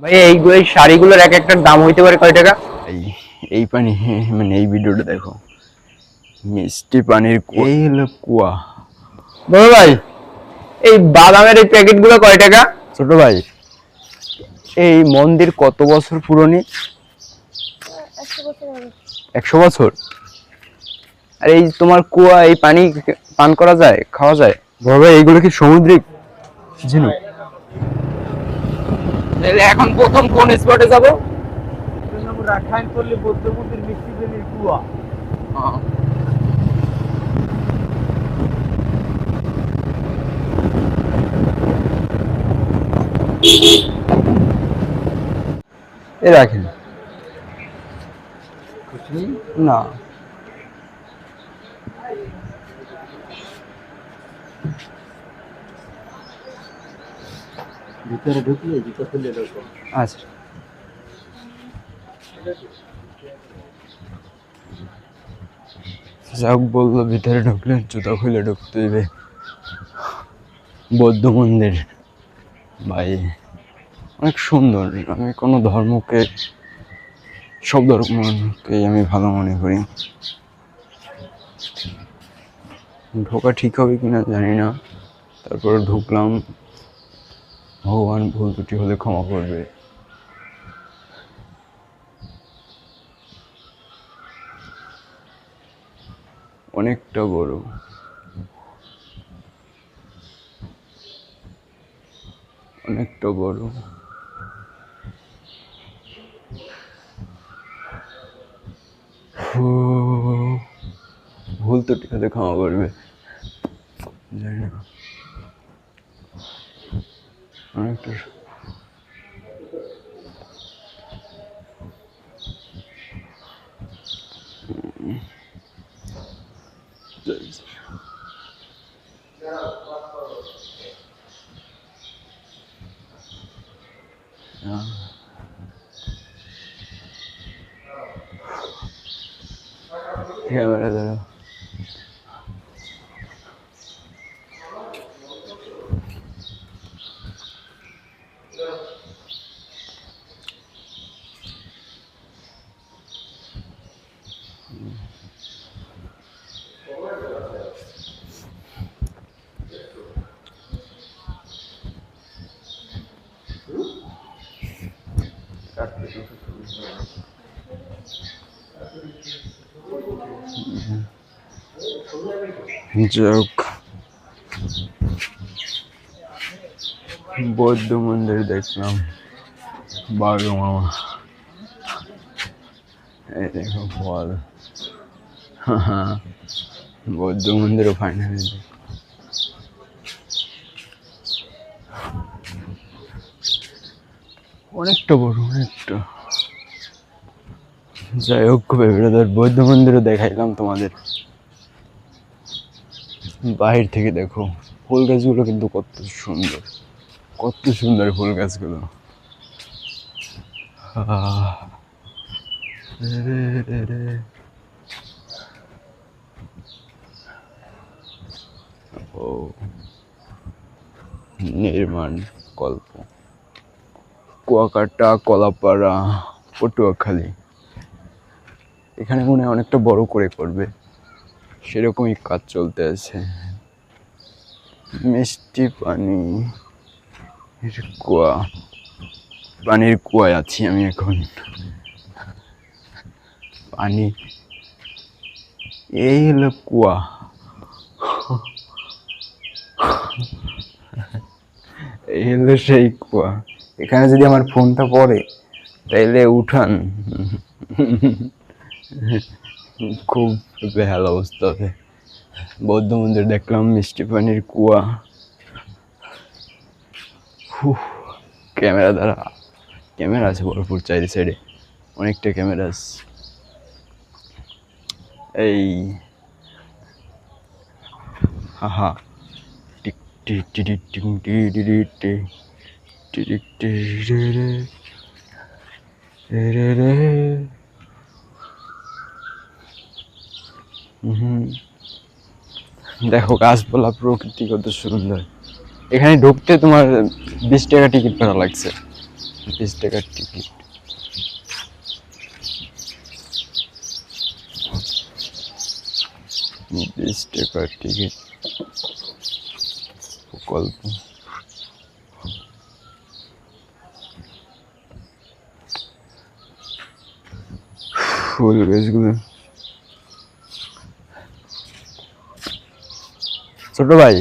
ভাই এই শাড়িগুলোর এক একটার দাম হইতে পারে কয় টাকা? এই এই পানি মানে এই ভিডিওটা দেখো, মিষ্টি পানির এই হলো কুয়া। বড় ভাই, এই বাদামের এই প্যাকেটগুলো কয় টাকা? ছোট ভাই, এই মন্দির কত বছর পুরনো? 100 বছর। আর এই তোমার কুয়া, এই পানি পান করা যায়, খাওয়া যায়? বড় ভাই, এইগুলো কি সামুদ্রিক ঝিনুক? এখন প্রথম কোন স্পটে যাব? রাখাইন করলে বৌদ্ধ মন্দির মিষ্টি পানির কুয়া। এ রাখেন না। ভিতরে ঢুকলে জুতো খুলে ঢুকো। আচ্ছা, যাক বললো ভিতরে ঢুকলে জুতা খুলে ঢুকতে হবে। বৌদ্ধ মন্দির ভাই অনেক সুন্দর। আমি কোনো ধর্মকে, সব ধর্মকেই আমি ভালো মনে করি। ঢোকা ঠিক হবে কিনা জানি না, তারপর ঢুকলাম। ভগবান ভুল ত্রুটি হলে ক্ষমা করবে। অনেকটা বড়, অনেকটা বড়। ভুল ত্রুটি হলে ক্ষমা করবে, জানি না। অনেকটা ক্যামেরা ধরো। যাক, বৌদ্ধ মন্দির দেখলাম। বারো মামা, এই দেখো ফল। বৌদ্ধ মন্দিরও ফাইনালি অনেকটা বড়, অনেকটা। যাই হোক, বেড়াদার বৌদ্ধ মন্দিরও দেখাইলাম তোমাদের। বাহির থেকে দেখো ফুল গাছগুলো কিন্তু কত সুন্দর, কত সুন্দর ফুল গাছগুলো। ও নির্মাণ কল্প, কুয়াকাটা, কলাপাড়া, পটুয়াখালী। এখানে মনে হয় অনেকটা বড় করে করবে, সেরকমই কাজ চলতে আছে। মিষ্টি পানি কুয়া, পানির কুয়ায় আছি আমি এখন। পানি, এই হলো কুয়া। এই হলো সেই কুয়া। এখানে যদি আমার ফোনটা পড়ে তাইলে উঠান খুব বেহাল অবস্থা হবে। বৌদ্ধ মন্দির দেখলাম, মিষ্টি পানির কুয়া। ক্যামেরা দ্বারা, ক্যামেরা আছে ভরপুর চারি সাইডে, অনেকটা ক্যামেরা আছে। এই হাহা, টিক টিক টিক টিক টিক টিক টিক টিক রে রে। দেখো গাছপালা, প্রকৃতি কত সুন্দর। এখানে ঢুকতে তোমার 20 টাকা টিকিট করা লাগছে। 20 টাকার টিকিট। প্রকল্প ফুল গাছগুলো। ছোট ভাই,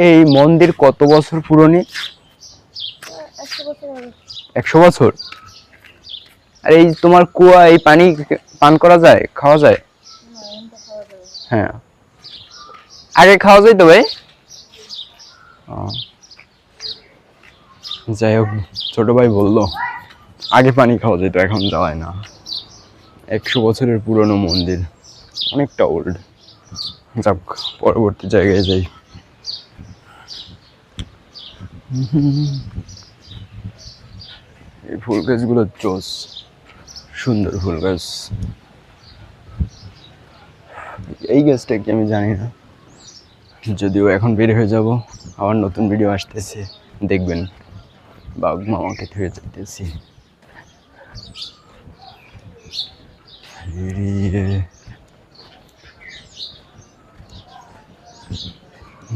এই মন্দির কত বছর পুরনো? 100 বছর। আর এই তোমার কুয়া, এই পানি পান করা যায়, খাওয়া যায়? হ্যাঁ, আগে খাওয়া যায় তো ভাই। যাই হোক, ছোট ভাই বললো আগে পানি খাওয়া যেত, এখন যাওয়ায় না। 100 বছরের পুরনো মন্দির, অনেকটা ওল্ড। যাক, পরবর্তী জায়গায় যাই। এই ফুল গাছগুলো জোস, সুন্দর ফুল গাছ। এই গাছটা কি আমি জানি না, যদিও এখন বের হয়ে যাব। আবার নতুন ভিডিও আসতেছে, দেখবেন। বাঘ মামাকে ধুয়ে যেতেছি।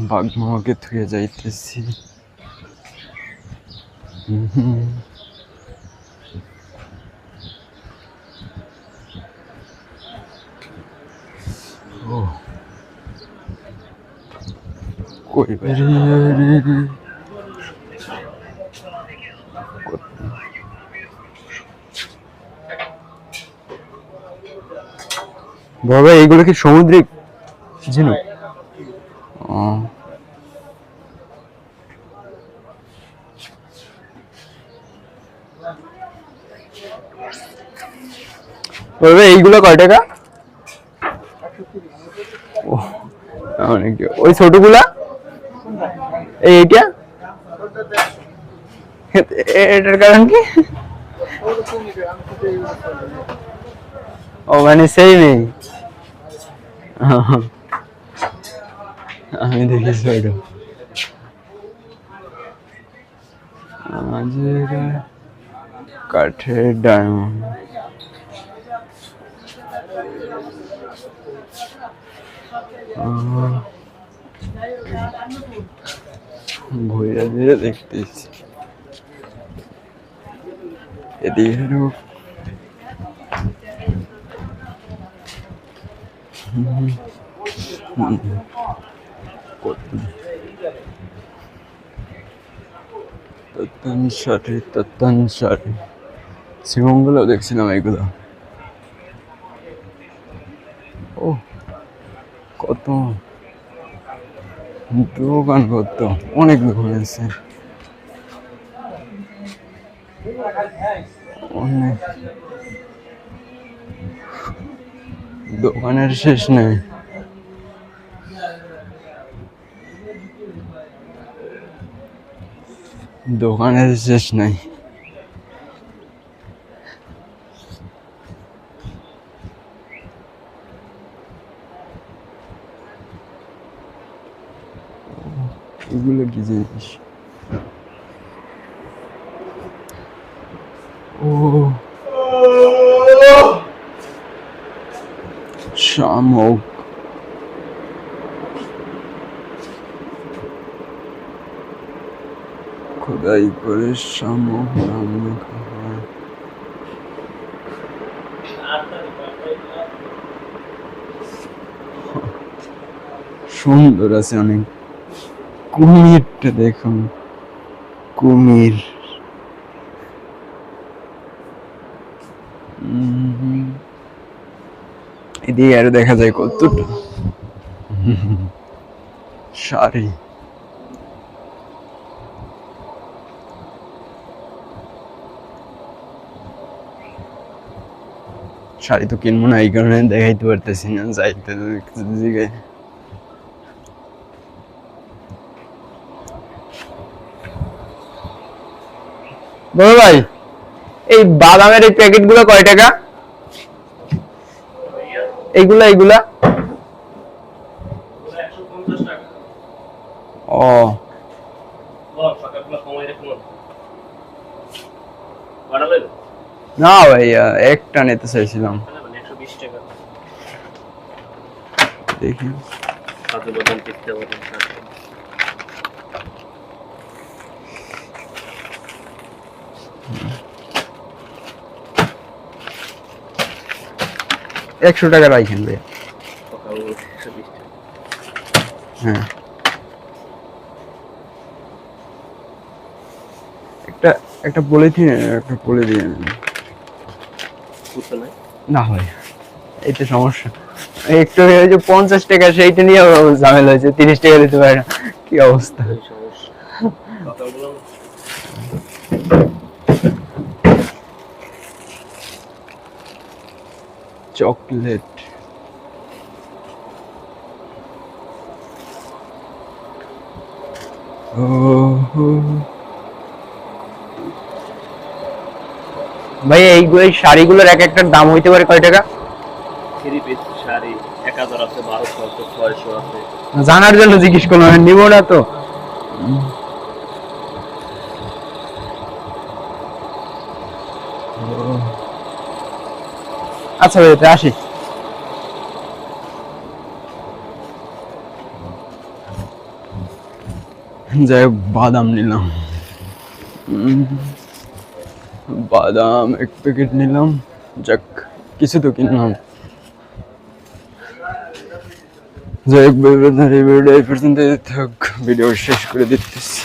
বাঘ মামাকে ধুয়ে যাইতেছি। ও কই বাবা, এইগুলো কি সামুদ্রিক ঝিনুক? এইগুলো কয় টাকা? ওই ছোটগুলা, এইটা এটার কারণ কি? ও মানে সেই নেই। আমি দেখেছি ওইটা। কাঠের ডায়মন্ড। ঘুরে ঘুরে দেখতেছি এদিকে। শ্রীমঙ্গল দেখছিলাম এগুলো। ও কত দোকান, কত অনেক দোকান আছে, অনেক দোকানের শেষ নেই। দোকানের শেষ নাই। এগুলো কি জিনিস? ও শামুক। খোদাই করে শামুক রান্না খাওয়া। সুন্দর আছে অনেক। কুমিরটা দেখুন, কুমির। এদিকে আরো দেখা যায় কতটা শাড়ি। শাড়ি তো কিনবো না, এই কারণে দেখাইতে পারতেছি না। যাইতে দিকে বড় ভাই, এই বাদামের এই প্যাকেট গুলো কয় টাকা? এইগুলা এইগুলা 150 টাকা। ও না ভাইয়া একটা নিতে চাইছিলাম, দেখি। $100 রাখেন ভাইয়া। হ্যাঁ, একটা পলিথিন, একটা পলিথিন। না ভাই, এইটা সমস্যা। একটু ওই যে 50 টাকা সেইটা নিয়ে ঝামেলা হয়েছে, 30 টাকা দিতে পারে না, কি অবস্থা। চকলেট, ভাই এইগুলো, এই শাড়িগুলোর এক একটার দাম হইতে পারে কয় টাকা? জানার জন্য জিজ্ঞেস করলাম, নিব না তো। আচ্ছা ভাই, তাই আসি। যাই হোক, বাদাম নিলাম। বাদাম 1 প্যাকেট নিলাম, যাক কিছু তো কিনলাম। যাই হোক, ভিডিও শেষ করে দিতেছি।